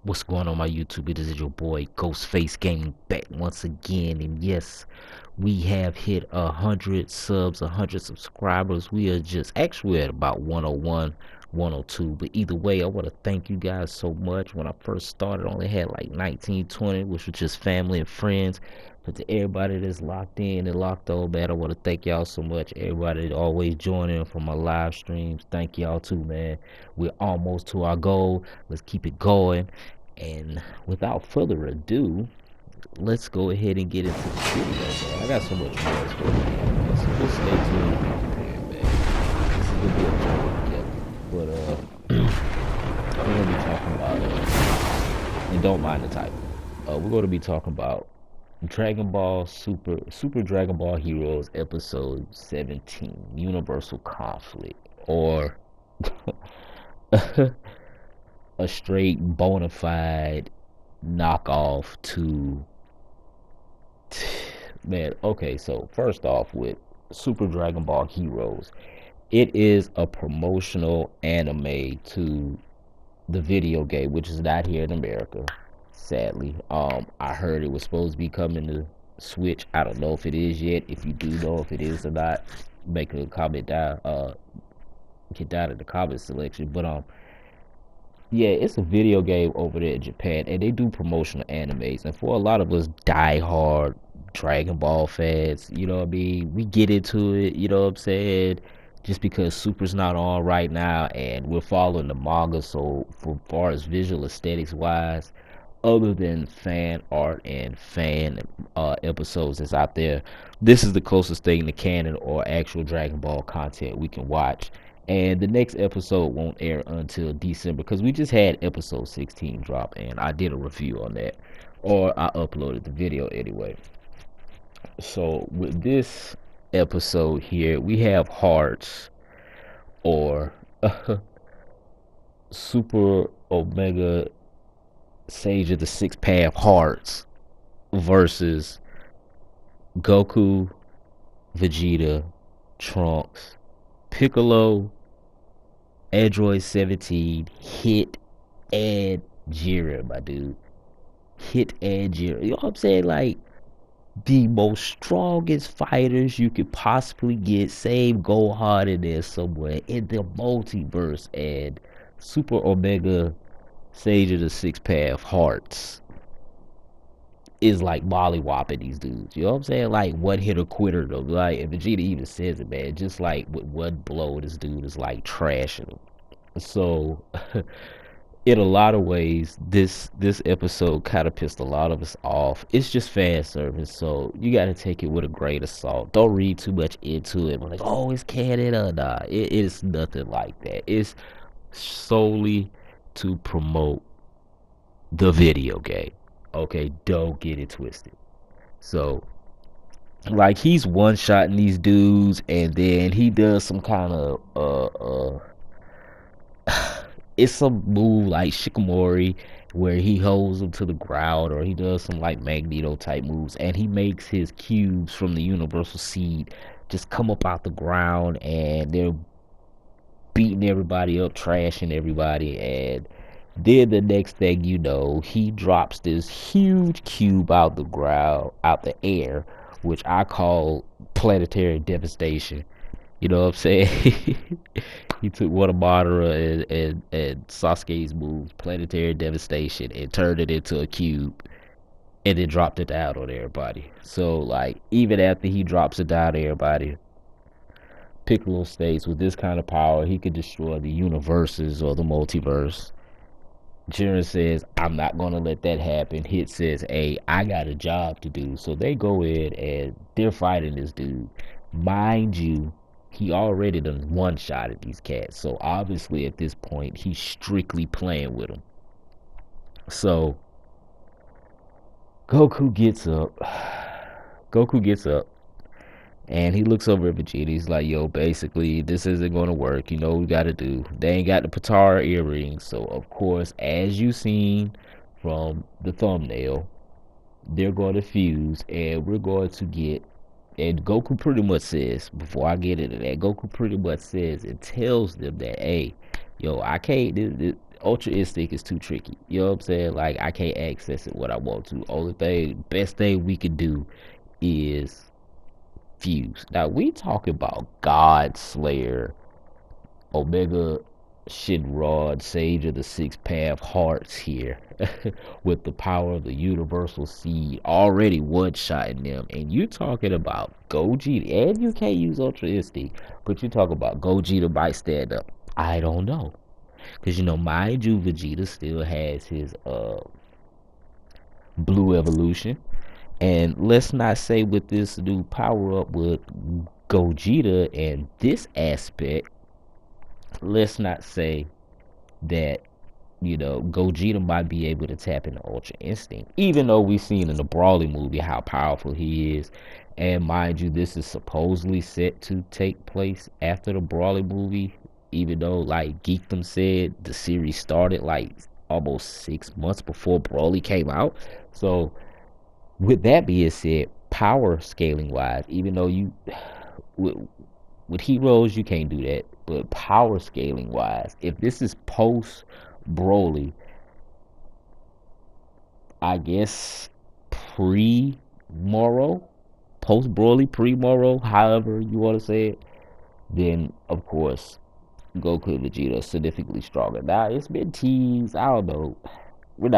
What's going on, my YouTube? This is your boy Ghostface Gaming back once again, and yes, we have hit 100 subs, 100 subscribers. We are just actually at about 101, 102. But either way, I want to thank you guys so much. When I first started, I only had like 19, 20, which was just family and friends. But to everybody that's locked in and locked on, man, I want to thank y'all so much. Everybody that always joining for my live streams, thank y'all too, man. We're almost to our goal. Let's keep it going. And without further ado, let's go ahead and get into the video, man. I got so much more for you, man. So just stay tuned and be prepared, man. This is gonna be a journey together. But we're gonna be talking about and don't mind the title. We're gonna be talking about Dragon Ball Super Dragon Ball Heroes episode 17, Universal Conflict, or a straight bona fide knockoff to man. Okay, so first off, with Super Dragon Ball Heroes, it is a promotional anime to the video game, which is not here in America, sadly. I heard it was supposed to be coming to Switch. I don't know if it is yet. If you do know if it is or not, make a comment down get down in the comment selection. But yeah, it's a video game over there in Japan, and they do promotional animes. And for a lot of us die-hard Dragon Ball fans, you know what I mean? We get into it, you know what I'm saying? Just because Super's not on right now, and we're following the manga, so for far as visual aesthetics wise, other than fan art and fan episodes that's out there, this is the closest thing to canon or actual Dragon Ball content we can watch. And the next episode won't air until December because we just had episode 16 drop, and I did a review on that, or I uploaded the video anyway. So with this episode here, we have Hearts, or Super Omega Sage of the Six Path Hearts versus Goku, Vegeta, Trunks, Piccolo, Android 17, Hit, and Jiren, my dude. Hit and Jiren. You know what I'm saying? Like, the most strongest fighters you could possibly get. Same Gohan in there somewhere in the multiverse. And Super Omega Sage of the Six Path Hearts is like mollywopping these dudes. You know what I'm saying? Like one hitter quitter though. Like and Vegeta even says it, man. Just like with one blow, this dude is like trashing him. So in a lot of ways, this episode kind of pissed a lot of us off. It's just fan service, so you got to take it with a grain of salt. Don't read too much into it. Like, oh, it's canon or nah. It is nothing like that. It's solely to promote the video game. Okay, don't get it twisted. So, like, he's one shotting these dudes, and then he does some kind of it's some move like Shikamori where he holds them to the ground, or he does some like Magneto type moves, and he makes his cubes from the Universal Seed just come up out the ground, and they're beating everybody up, trashing everybody, and then the next thing you know, he drops this huge cube out the ground, out the air, which I call planetary devastation. You know what I'm saying? He took one of Madara and Sasuke's moves, planetary devastation, and turned it into a cube, and then dropped it down on everybody. So, like, even after he drops it down on everybody, Piccolo states with this kind of power, he could destroy the universes or the multiverse. Jiren says, I'm not going to let that happen. Hit says, hey, I got a job to do. So they go in and they're fighting this dude. Mind you, he already done one shot at these cats. So obviously at this point, he's strictly playing with them. So Goku gets up. Goku gets up. And he looks over at Vegeta. He's like, yo, basically, this isn't going to work. You know what we got to do. They ain't got the Patara earrings. So, of course, as you seen from the thumbnail, they're going to fuse. And we're going to get... And Goku pretty much says, before I get into that, Goku pretty much says and tells them that, hey, yo, I can't... Ultra Instinct is too tricky. You know what I'm saying? Like I can't access it what I want to. Only thing, best thing we could do is fuse. Now we talking about God Slayer, Omega Shinrod, Sage of the Six Path Hearts here, with the power of the Universal Seed already one-shotting them, and you talking about Gogeta, and you can't use Ultra Instinct, but you talk about Gogeta might stand up. I don't know, cause mind you, Vegeta still has his blue evolution, and let's not say with this new power up with Gogeta and this aspect, let's not say that Gogeta might be able to tap into Ultra Instinct, even though we've seen in the Brawly movie how powerful he is. And mind you, this is supposedly set to take place after the Brawly movie, even though, like Geekdom said, the series started like almost 6 months before Brawly came out. So, with that being said, power scaling wise, even though with, with heroes you can't do that, but power scaling wise, if this is post Broly, I guess pre Moro, post Broly, pre Moro, however you want to say it, then of course Goku and Vegeta are significantly stronger. Now it's been teased. I don't know. I'm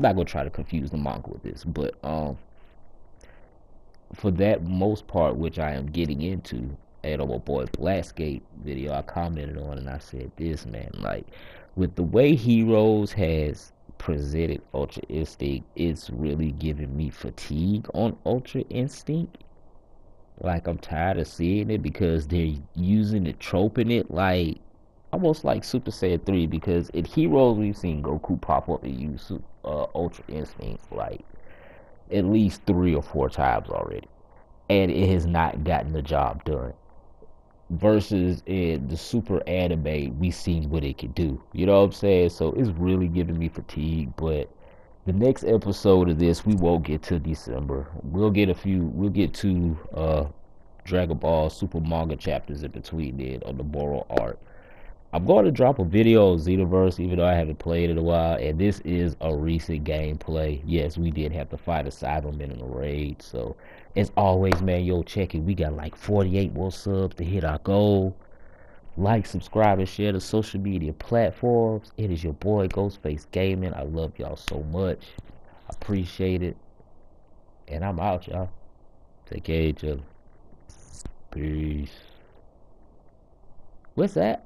not gonna try to confuse the manga with this, but for that most part, which I am getting into, and on my boy Blackscape video, I commented on and I said this, man, like with the way Heroes has presented Ultra Instinct, it's really giving me fatigue on Ultra Instinct. Like I'm tired of seeing it because they're using the trope in it, like almost like Super Saiyan 3. Because in Heroes we've seen Goku pop up and use Ultra Instinct like at least 3 or 4 times already, and it has not gotten the job done. Versus in the Super Anime, we seen what it could do. You know what I'm saying? So it's really giving me fatigue. But the next episode of this, we won't get to December. We'll get two Dragon Ball Super manga chapters in between then on the Boral art. I'm going to drop a video on Xenoverse, even though I haven't played in a while, and this is a recent gameplay. Yes, we did have to fight a Cyberman in a raid, so as always, man, yo, check it. We got like 48 more subs to hit our goal. Like, subscribe, and share the social media platforms. It is your boy, Ghostface Gaming. I love y'all so much. I appreciate it, and I'm out, y'all. Take care of each other. Peace. What's that?